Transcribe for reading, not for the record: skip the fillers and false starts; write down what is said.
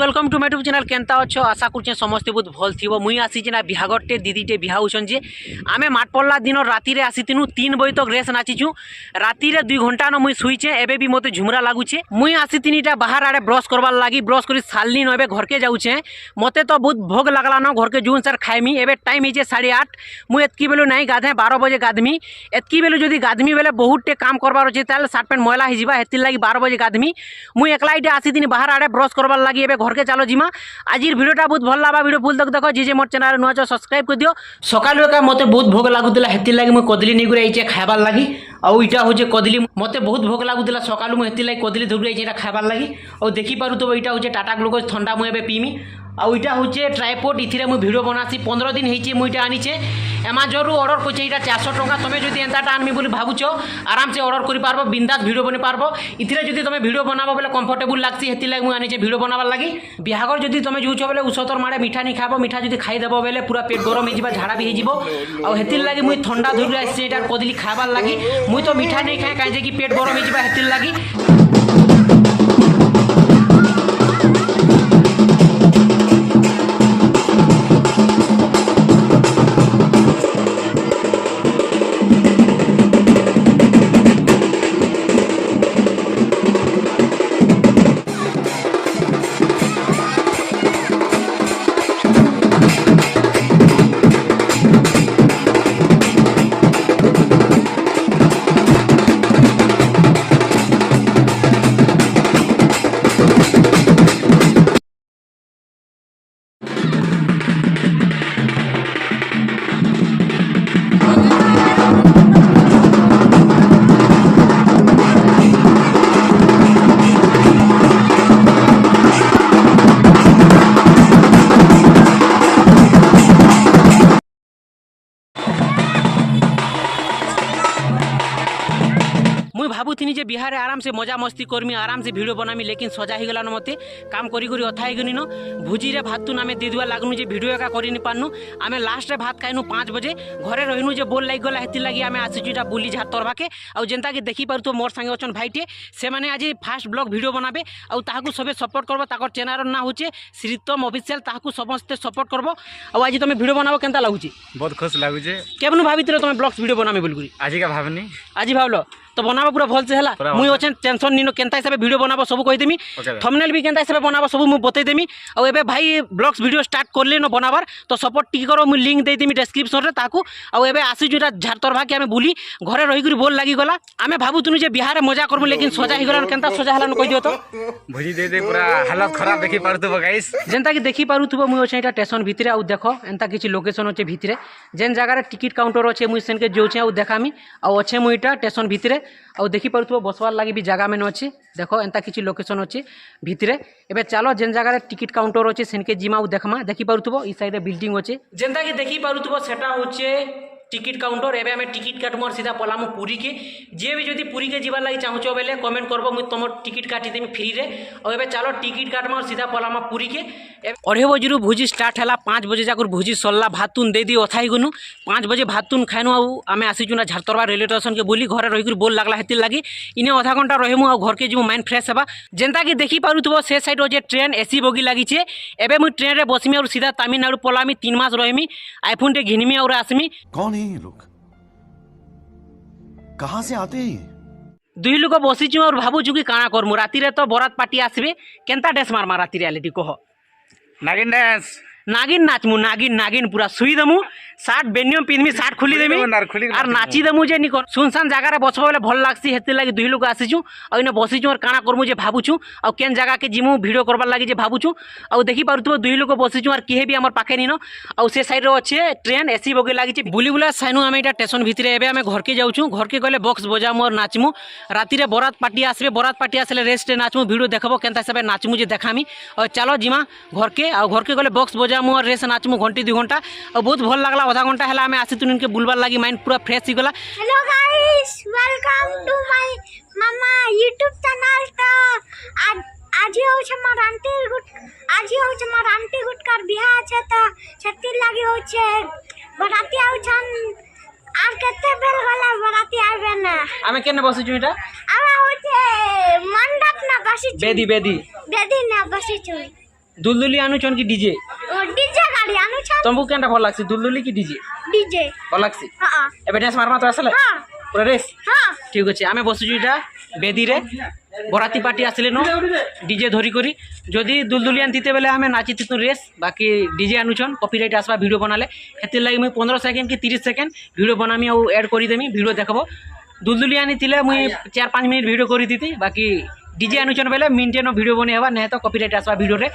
Welcome to my YouTube channel. केनता अच्छो आशा कर समस्ते बहुत भल थी। मुई आसी ना बिहागटे दीदीटे बिहा होचन जे आमे माठ पड़ला दिन राति रे आसीनु 3 बजे तक रेस नाचीचु। राति रे 2 घंटा न मुई शुईचे एबे भी मते झुमरा लागुचे। मुई आसीतिनीटा बाहर आड़े ब्रश करवार लागी ब्रश करी सालनी न एबे घर के जाउचे। मते तो बहुत भोग लागला न घर के जून सर खाइमी। एबे टाइम हिचे 8:30। मुई एतकी बेलु नहीं गाधे 12 बजे गाधमी। एतकी बेलु जदी गाधमी बेले बहुत टे काम करबार अछि ताले शर्ट पैंट मैला हिजिबा हेतिर लागी 12 बजे गाधमी। मुई एकलाइटे आसीतिनी बाहर आड़े ब्रश करवार लागी एबे घर के चलो जिमा। आज भिडियोटा बहुत भल लगा। भिडियो फुल तक देखो जे मोर चैनल नुआ छ सब्सक्राइब कर दियो। सकाल का मते बहुत भोग लागुतला हेति लागी मु कदली नै गुरे आइचे खाइबार लागी। आ इटा होजे कदली मते बहुत भोग लागुतला सकाल मु हेति लागी कदली धुरी आइचे खाइबार लागी। आ देखि पारु तो इटा होजे टाटा ग्लूकोज ठंडा मु एबे पीमी। आ इटा होचे ट्राइपॉड इथिरे मु वीडियो बनासी 15 दिन हेची मु इटा आनिचे अमेजन रु ऑर्डर कोचे। इटा 400 टका। तमे जदी एंताटा आनमी बोली भाबुचो आराम से ऑर्डर करि पारबो बिंदास वीडियो बने पारबो। इथिरे जदी तमे वीडियो बनाबो बेले कंफर्टेबल लागसी हेति लागी मु आनिचे वीडियो बनाबार लागी। बिहागर जदी तमे जुचो बेले उसतर माडे मीठा नहीं खाबो। मीठा जदी खाई देबो बेले पूरा पेट गरम हे जिबा झाड़ा भी हे जिवो। आ हेति लागी मु ठंडा धुरी आसी एटा कदली खाबार लागी। मु तो मीठा नहीं खाए काजे कि पेट गरम हे जिबा हेति लागी। मुई भाबुथिनी जे बिहार आराम से मजा मस्ती करमी आराम से वीडियो बनामी। लेकिन सजा ही गला न मते काम करी करी अथा गनी न भुजी रे भात तुन आमे देदुआ लागनु जे वीडियो एका करी नि पानु। आमे लास्ट रे भात खाइनु 5 बजे घरे रहिनु जे बोल लाग गला हेति लागी आमे आसीजुटा बुली झारतरभा के। आ जेंता कि देखि पारु तो मोर संगे अछन भाईटे से माने आज फास्ट ब्लॉग वीडियो बनाबे। आ ताहाकू सबे सपोर्ट करबो। ताकर चैनल ना होचे श्रीतम ऑफिशियल ताहाकू समस्त सपोर्ट करबो। आ आज तमे वीडियो बनाबो केनता लागुची? बहुत खुश लागुचे। केबनु भाबितले तमे ब्लॉग्स वीडियो बनाबे बोलकुरी? आज का भावनी आज भावलो तो बनाबो पूरा भल से हला। मुई ओछन टेंशन निनो केनता हिसाब वीडियो बनाबो सब कहि देमी। थंबनेल भी केनता हिसाब बनाबो सब मु बतै देमी। आ एबे भाई ब्लॉग्स वीडियो स्टार्ट करले न बनाबार तो सपोर्ट टी करो। मु लिंक दे देमी डिस्क्रिप्शन रे ताकू। आ एबे आसी जुटा झारतरभा के हमें बुली घरे रही करी बोल लागी गला। आमे भाबु तुनु जे बिहार मजा करबो लेकिन सजा ही गला। केनता सजा हला न कहि दियो तो भुजी दे दे पूरा हालत खराब देखि पारुतबो गाइस। जेनता कि देखि पारुतबो मुई ओछन एटा स्टेशन भितरे। आ देखो एंता किछि लोकेशन होचे भितरे जेन जगह रे टिकट काउंटर होचे मुई सेन के जोचे। आ देखामी आ ओछे मुई एटा स्टेशन भितरे। आ देखि पारुतबो बसवार लागी भी जगह में अछि। देखो एंता किछि लोकेशन अछि भितरे। एबे चलो जेन जगह रे टिकट काउंटर होचे सेन के जिमा देखमा। देखि पारुतबो ई साइड रे बिल्डिंग होचे जेनता कि देखि पारुतबो सेटा होचे टिकट काउंटर। एबे हमें टिकट काटमु और सीधा पलामु पुरी के। जे भी जदी पुरी के जीवा लागि चाहछो बेले कमेंट करबो मुई तमो टिकट काटी देमी फ्री रे। और एबे चलो टिकट काटमा और सीधा पलामा पुरी के। 2:30 बजे भुजी स्टार्ट हला 5 बजे जाकर भुजी सरला भातुन दे दी अथाई गनु 5 बजे भातुन खाइनु। आ आमे आसीचु ना झारतरभा रेलवे स्टेशन के बोली घरे रही बोल लागला हेति लागी इने आधा घंटा रहमु। आ घर के जिमु माइंड फ्रेश हेबा। जेंता कि देखि पारुतबो से साइड हो जे ट्रेन एसी बोगी लागी छे। एबे मुई ट्रेन रे बसमी और सीधा तमिलनाडु पलामी 3 मास रहमी। आईफोन टे घिनमी और आसमी। कौन है ये लोग? कहां से आते हैं? दुई लोग बसीचु और भाबुचु कि काना करमु। राति रे तो बरात पार्टी आसबे केनता डेस मारमा राति रे आलेटी कह नागिन डांस नागिन नाचमु। नागिन नागिन पूरा सुई दमु शार्ट बेनियम पिनमी शार्ट खुली देमी और नाची दमु जे निको सुनसान जगह रे बसबो बेले भल लागसी। हेति लागी दुई लोग आसीचु और इने बसीचु और काना करमु जे भाबुचु। और केन जगह के जिमु वीडियो करबार लागी जे भाबुचु। और देखि पारुतबो दुई लोग बसीचु और केहे भी हमर पाखे निनो। और से साइड रे अच्छे ट्रेन एसी बगे लागी छे बुली बुला साइनु। आमे एटा स्टेशन भितरे एबे आमे घर के जाउचु। घर के गले बॉक्स बजामु और नाचमु। राति रे बरात पार्टी आसबे। बरात पार्टी आसले रेस्ट नाचमु वीडियो देखबो केनता हिसाब नाचमु जे देखामी। और चलो जिमा घर के। और घर के गले बॉक्स बजामु और रेस नाचमु घंटी 2 घंटा। और बहुत भल लागला। आधा घंटा हला आमे आसीतुन इनके बुलबार लागी माइंड पूरा फ्रेश ही गला। Hello guys welcome to my मामा यूट्यूब चैनल। तो आज होछ मोर आंटी गुटकर बियाह छै। तो छत्ती लागी होछ बराती आउछन। आर केते बेल गला बराती आबे ना। आमे केने बसिचु एटा? आमे होछ मंडप ना बसिचु। बेदी ना बसिचु। দুলদুলি আনুছন কি ডিজে ডিজে গাড়ি আনুছন তমকু কেনটা ভাল লাগছে দুলদুলি কি ডিজে ডিজে ভাল লাগছে হ্যাঁ এবে ড্যান্স মারমা তো আসলে হ্যাঁ পুরা রেস হ্যাঁ ঠিক আছে আমি বসুছি এটা বেদিরে বরাতি পার্টি আসলে নো ডিজে ধরি করি যদি দুলদুলি আনতে বেলে আমি নাচি তিতু রেস বাকি ডিজে আনুছন কপিরাইট আসবা ভিডিও বানালে সেতির লাগি মুই 15 সেকেন্ড কি 30 সেকেন্ড ভিডিও বানামি আর এড করে দেমি ভিডিও দেখাবো দুলদুলি আনিলে মুই 4-5 মিনিট ভিডিও করে দিতি বাকি ডিজে আনুছন বেলে মিনিটেনো ভিডিও বনে হবা না তো কপিরাইট আসবা ভিডিওরে